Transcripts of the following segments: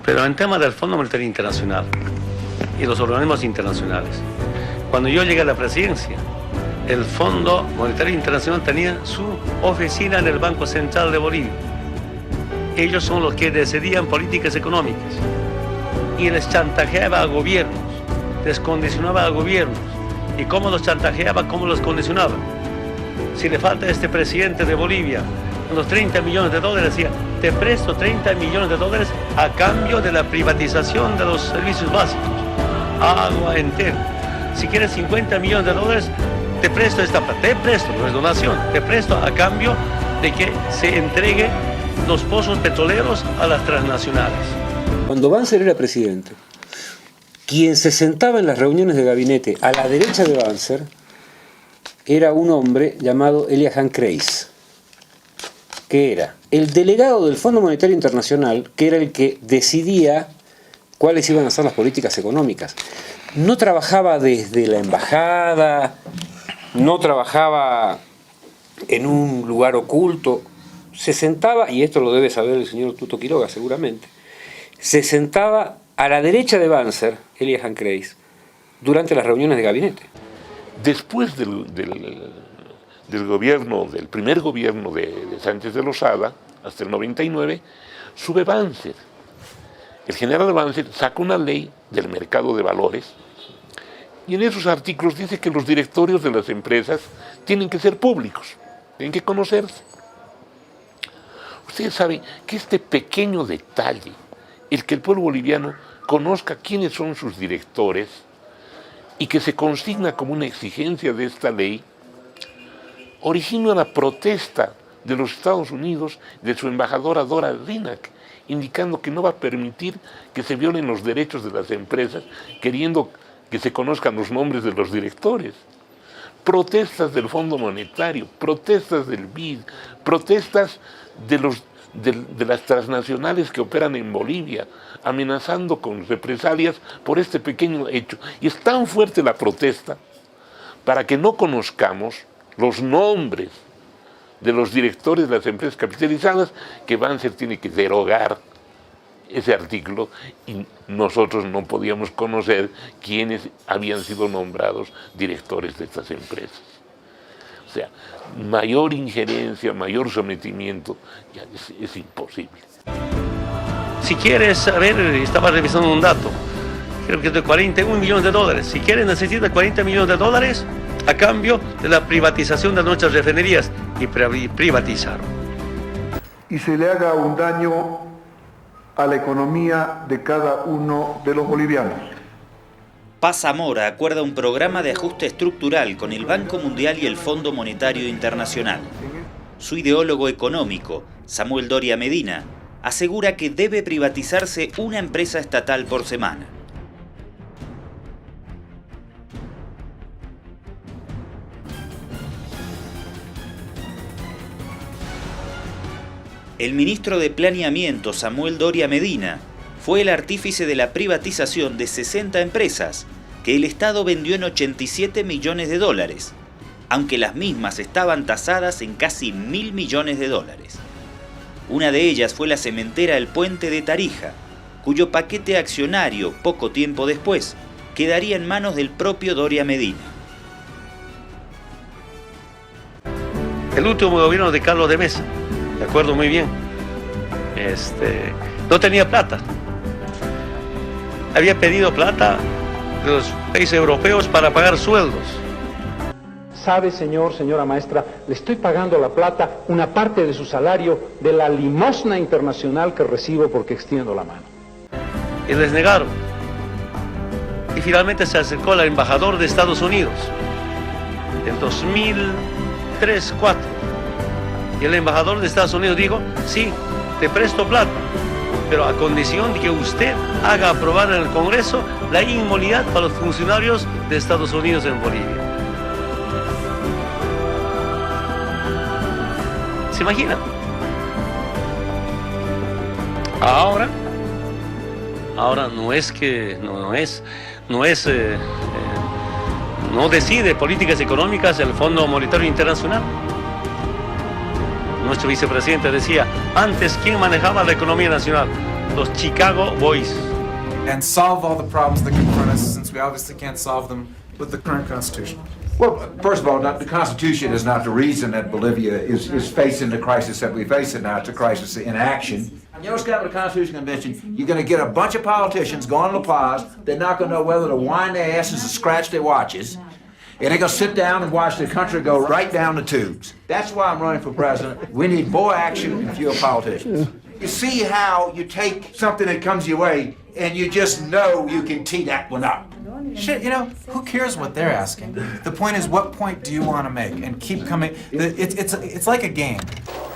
Pero en tema del Fondo Monetario Internacional y los organismos internacionales, cuando yo llegué a la presidencia, el Fondo Monetario Internacional tenía su oficina en el Banco Central de Bolivia. Ellos son los que decidían políticas económicas y les chantajeaba a gobiernos, les condicionaba a gobiernos. ¿Y cómo los chantajeaba? ¿Cómo los condicionaba? Si le falta a este presidente de Bolivia unos 30 millones de dólares, decía, te presto 30 millones de dólares a cambio de la privatización de los servicios básicos, agua, entero. Si quieres 50 millones de dólares, te presto esta plata, te presto, no es donación, te presto a cambio de que se entregue los pozos petroleros a las transnacionales. Cuando Banzer era presidente, quien se sentaba en las reuniones de gabinete a la derecha de Banzer era un hombre llamado Eliahan Kreis, que era el delegado del Fondo Monetario Internacional, que era el que decidía cuáles iban a ser las políticas económicas. No trabajaba desde la embajada, no trabajaba en un lugar oculto, se sentaba, y esto lo debe saber el señor Tuto Quiroga seguramente, se sentaba a la derecha de Banzer, Eliahan Kreis, durante las reuniones de gabinete. Después del gobierno, del primer gobierno de Sánchez de Lozada, hasta el 99, sube Banzer. El general Banzer saca una ley del mercado de valores y en esos artículos dice que los directorios de las empresas tienen que ser públicos, tienen que conocerse. Ustedes saben que este pequeño detalle, el que el pueblo boliviano conozca quiénes son sus directores y que se consigna como una exigencia de esta ley, origina la protesta de los Estados Unidos, de su embajadora Dora Rinac, indicando que no va a permitir que se violen los derechos de las empresas, queriendo que se conozcan los nombres de los directores. Protestas del Fondo Monetario, protestas del BID, protestas de las transnacionales que operan en Bolivia, amenazando con represalias por este pequeño hecho. Y es tan fuerte la protesta para que no conozcamos los nombres de los directores de las empresas capitalizadas que Banzer tiene que derogar ese artículo y nosotros no podíamos conocer quiénes habían sido nombrados directores de estas empresas. O sea, mayor injerencia, mayor sometimiento, ya es imposible. Si quieres saber, estaba revisando un dato, creo que es de 41 millones de dólares. Si quieres, necesita 40 millones de dólares a cambio de la privatización de nuestras refinerías, y privatizaron. Y se le haga un daño a la economía de cada uno de los bolivianos. Paz Zamora acuerda un programa de ajuste estructural con el Banco Mundial y el Fondo Monetario Internacional. Su ideólogo económico, Samuel Doria Medina, asegura que debe privatizarse una empresa estatal por semana. El ministro de Planeamiento, Samuel Doria Medina, fue el artífice de la privatización de 60 empresas que el Estado vendió en 87 millones de dólares, aunque las mismas estaban tasadas en casi 1.000 millones de dólares. Una de ellas fue la cementera El Puente de Tarija, cuyo paquete accionario, poco tiempo después, quedaría en manos del propio Doria Medina. El último gobierno de Carlos de Mesa, me acuerdo muy bien, no tenía plata. Había pedido plata de los países europeos para pagar sueldos. Sabe, señora maestra, le estoy pagando la plata, una parte de su salario, de la limosna internacional que recibo porque extiendo la mano. Y les negaron. Y finalmente se acercó al embajador de Estados Unidos en 2003-2004. Y el embajador de Estados Unidos dijo, sí, te presto plata, pero a condición de que usted haga aprobar en el Congreso la inmunidad para los funcionarios de Estados Unidos en Bolivia. ¿Se imaginan? Ahora no decide políticas económicas el Fondo Monetario Internacional. Nuestro vicepresidente decía, antes, ¿quién manejaba la economía nacional? los Chicago Boys. And solve all the problems that confront us, since we obviously can't solve them with the current Constitution? Well, first of all, the Constitution is not the reason that Bolivia is facing the crisis that we face it now. It's a crisis in action. You know what's got with the Constitution Convention? You're going to get a bunch of politicians going to La Paz. They're not going to know whether to wind their asses or scratch their watches. And they're going to sit down and watch the country go right down the tubes. That's why I'm running for president. We need more action and fewer politicians. You see how you take something that comes your way and you just know you can tee that one up. Shit, you know, who cares what they're asking? The point is, what point do you want to make? And keep coming. It's like a game.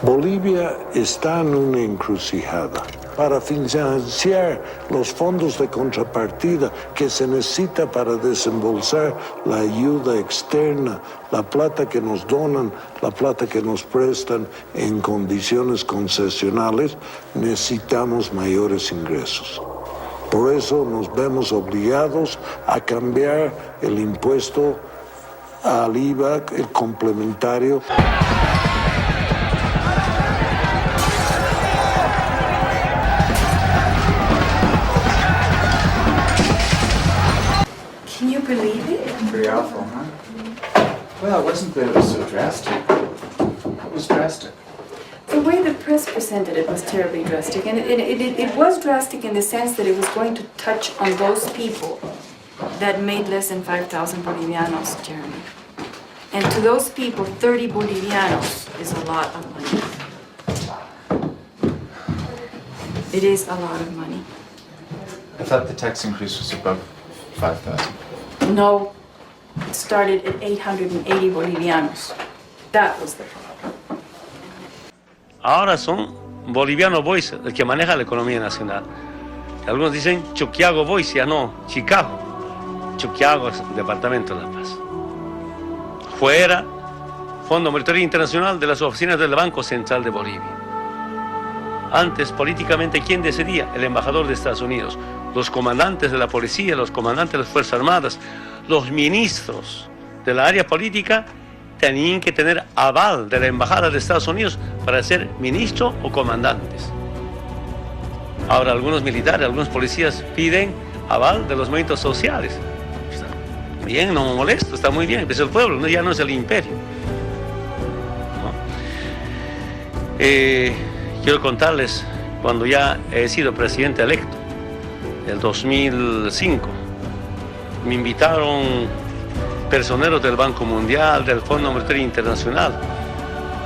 Bolivia está en una encrucijada. Para financiar los fondos de contrapartida que se necesita para desembolsar la ayuda externa, la plata que nos donan, la plata que nos prestan en condiciones concesionales, necesitamos mayores ingresos. Por eso nos vemos obligados a cambiar el impuesto al IVA, el complementario. Can you believe it? Pretty awful, huh? Well, it wasn't that it was so drastic. It was drastic. The way the press presented it was terribly drastic, and it was drastic in the sense that it was going to touch on those people that made less than 5,000 Bolivianos, Jeremy. And to those people, 30 Bolivianos is a lot of money. It is a lot of money. I thought the tax increase was above 5,000. No, it started at 880 Bolivianos. That was the problem. Ahora son Boliviano Boys el que maneja la economía nacional. Algunos dicen Chicago Boys, ya no, Chicago. Chicago es el departamento de La Paz. Fuera, Fondo Monetario Internacional de las oficinas del Banco Central de Bolivia. Antes, políticamente, ¿quién decidía? El embajador de Estados Unidos, los comandantes de la policía, los comandantes de las Fuerzas Armadas, los ministros de la área política tenían que tener aval de la Embajada de Estados Unidos para ser ministro o comandantes. Ahora algunos militares, algunos policías piden aval de los movimientos sociales. Está bien, no me molesto, está muy bien, es el pueblo, ya no es el imperio. ¿No? Quiero contarles, cuando ya he sido presidente electo, el 2005, me invitaron personeros del Banco Mundial, del Fondo Monetario Internacional.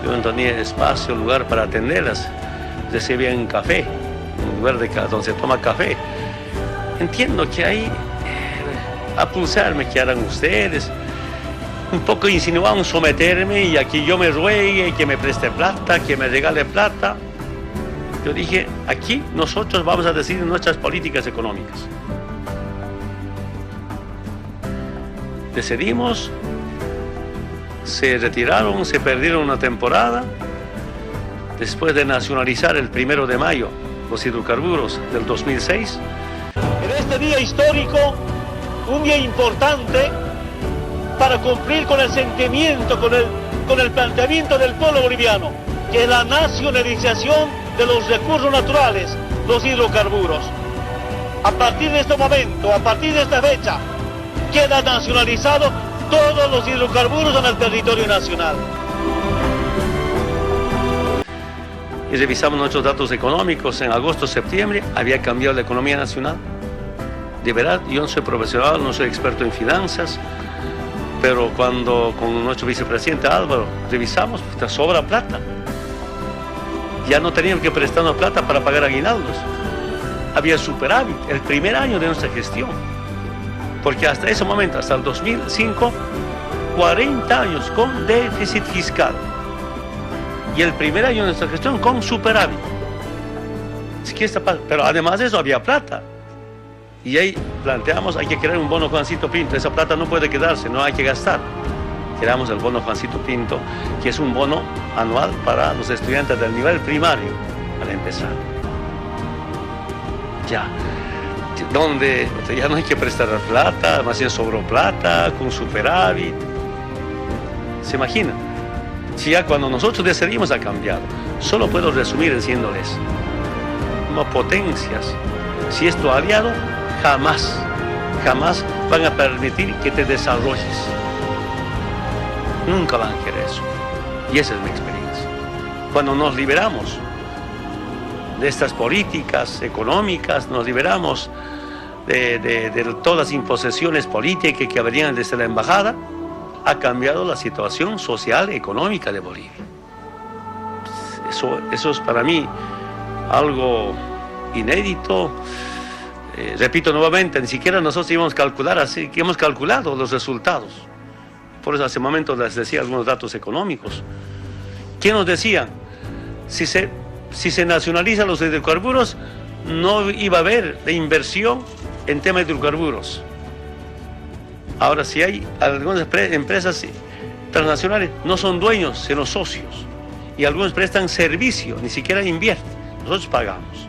Yo no tenía espacio, lugar para atenderlas. Recibían café, un lugar donde se toma café. Entiendo que ahí, a pulsarme que harán ustedes, un poco insinuaban someterme y aquí yo me ruegue, que me preste plata, que me regale plata. Yo dije, aquí nosotros vamos a decidir nuestras políticas económicas. Decidimos, se retiraron, se perdieron una temporada. Después de nacionalizar el 1 de mayo los hidrocarburos del 2006. En este día histórico, un día importante para cumplir con el sentimiento, con el planteamiento del pueblo boliviano, que es la nacionalización de los recursos naturales, los hidrocarburos. A partir de este momento, a partir de esta fecha, queda nacionalizado todos los hidrocarburos en el territorio nacional. Y revisamos nuestros datos económicos en agosto, septiembre, había cambiado la economía nacional. De verdad, yo no soy profesional, no soy experto en finanzas, pero cuando con nuestro vicepresidente Álvaro revisamos, pues, sobra plata. Ya no teníamos que prestarnos plata para pagar aguinaldos. Había superávit el primer año de nuestra gestión. Porque hasta ese momento, hasta el 2005, 40 años con déficit fiscal. Y el primer año de nuestra gestión con superávit. Pero además de eso había plata. Y ahí planteamos, hay que crear un bono Juancito Pinto. Esa plata no puede quedarse, no hay que gastar. Creamos el bono Juancito Pinto, que es un bono anual para los estudiantes del nivel primario, para empezar. Ya. Donde ya no hay que prestar plata, más bien sobró plata, con superávit. ¿Se imagina? Si ya cuando nosotros decidimos ha cambiado. Solo puedo resumir diciéndoles, como potencias, si es tu aliado, jamás van a permitir que te desarrolles. Nunca van a querer eso. Y esa es mi experiencia. Cuando nos liberamos de estas políticas económicas, nos liberamos de todas las imposiciones políticas que venían desde la embajada, ha cambiado la situación social y económica de Bolivia. Eso es para mí algo inédito. Repito nuevamente, ni siquiera nosotros íbamos a calcular así, que hemos calculado los resultados. Por eso hace un momento les decía algunos datos económicos. ¿Quién nos decía? Si se nacionalizan los hidrocarburos, no iba a haber de inversión en temas de hidrocarburos. Ahora, si hay algunas empresas transnacionales, no son dueños, sino socios. Y algunos prestan servicio, ni siquiera invierten. Nosotros pagamos.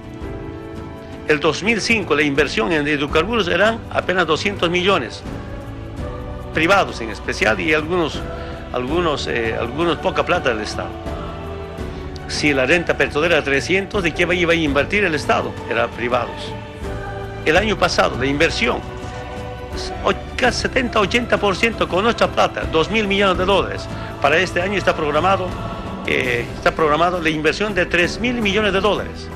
El 2005 la inversión en hidrocarburos eran apenas 200 millones, privados en especial, y algunos poca plata del Estado. Si la renta petrolera era 300, ¿de qué iba a invertir el Estado? Eran privados. El año pasado la inversión, casi 70-80% con nuestra plata, 2.000 millones de dólares. Para este año está programado la inversión de 3.000 millones de dólares.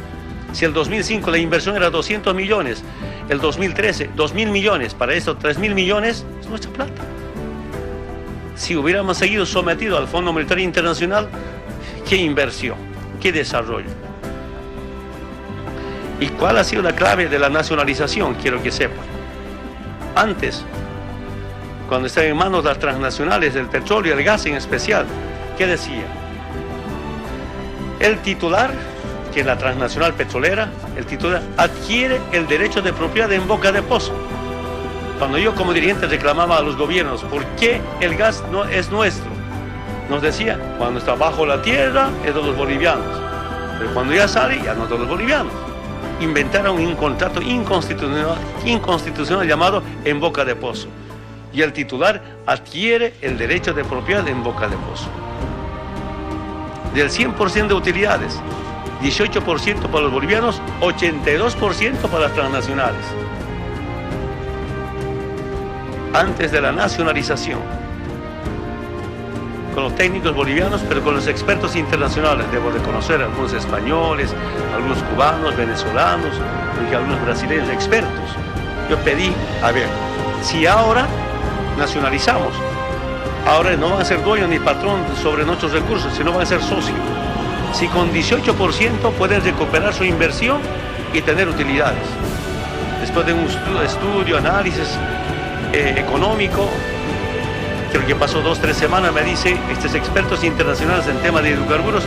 Si el 2005 la inversión era 200 millones, el 2013 2.000 millones, para esto 3.000 millones es nuestra plata. Si hubiéramos seguido sometidos al Fondo Monetario Internacional, ¿qué inversión? ¿Qué desarrollo? ¿Y cuál ha sido la clave de la nacionalización? Quiero que sepan. Antes, cuando estaban en manos de las transnacionales del petróleo y el gas en especial, ¿qué decía? El titular, que es la transnacional petrolera, el titular adquiere el derecho de propiedad en boca de pozo. Cuando yo como dirigente reclamaba a los gobiernos, ¿por qué el gas no es nuestro? Nos decía, cuando está bajo la tierra es de los bolivianos, pero cuando ya sale ya no es de los bolivianos. Inventaron un contrato inconstitucional llamado en boca de pozo. Y el titular adquiere el derecho de propiedad en boca de pozo. Del 100% de utilidades, 18% para los bolivianos, 82% para las transnacionales. Antes de la nacionalización, con los técnicos bolivianos, pero con los expertos internacionales, debo reconocer algunos españoles, algunos cubanos, venezolanos, y algunos brasileños expertos. Yo pedí, a ver, si ahora nacionalizamos, ahora no van a ser dueños ni patrón sobre nuestros recursos, sino van a ser socios. Si con 18% pueden recuperar su inversión y tener utilidades. Después de un estudio, análisis económico, creo que pasó 2-3 semanas, me dice estos expertos internacionales en tema de hidrocarburos,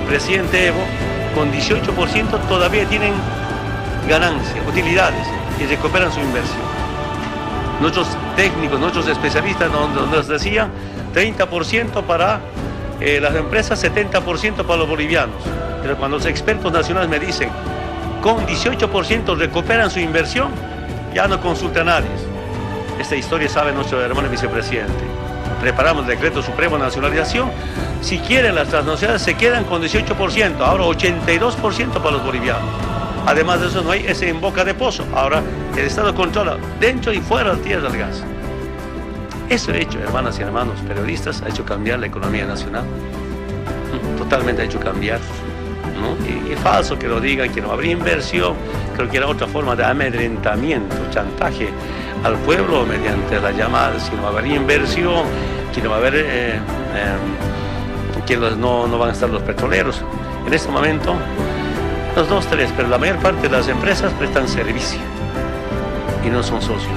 presidente Evo, con 18% todavía tienen ganancias, utilidades, y recuperan su inversión. Nuestros técnicos, nuestros especialistas nos decían 30% para las empresas, 70% para los bolivianos. Pero cuando los expertos nacionales me dicen con 18% recuperan su inversión, ya no consulta a nadie. Esta historia sabe nuestro hermano vicepresidente. Preparamos el decreto supremo de nacionalización. Si quieren, las transnacionales se quedan con 18%, ahora 82% para los bolivianos. Además de eso, no hay ese en boca de pozo. Ahora el Estado controla dentro y fuera de la tierra del gas. Eso ha hecho, hermanas y hermanos periodistas, ha hecho cambiar la economía nacional. Totalmente ha hecho cambiar, ¿no? Y es falso que lo digan, que no habría inversión. Creo que era otra forma de amedrentamiento, chantaje al pueblo mediante la llamada. Si no habría inversión, que no va a haber, que no van a estar los petroleros. En este momento, los 2-3, pero la mayor parte de las empresas prestan servicio y no son socios.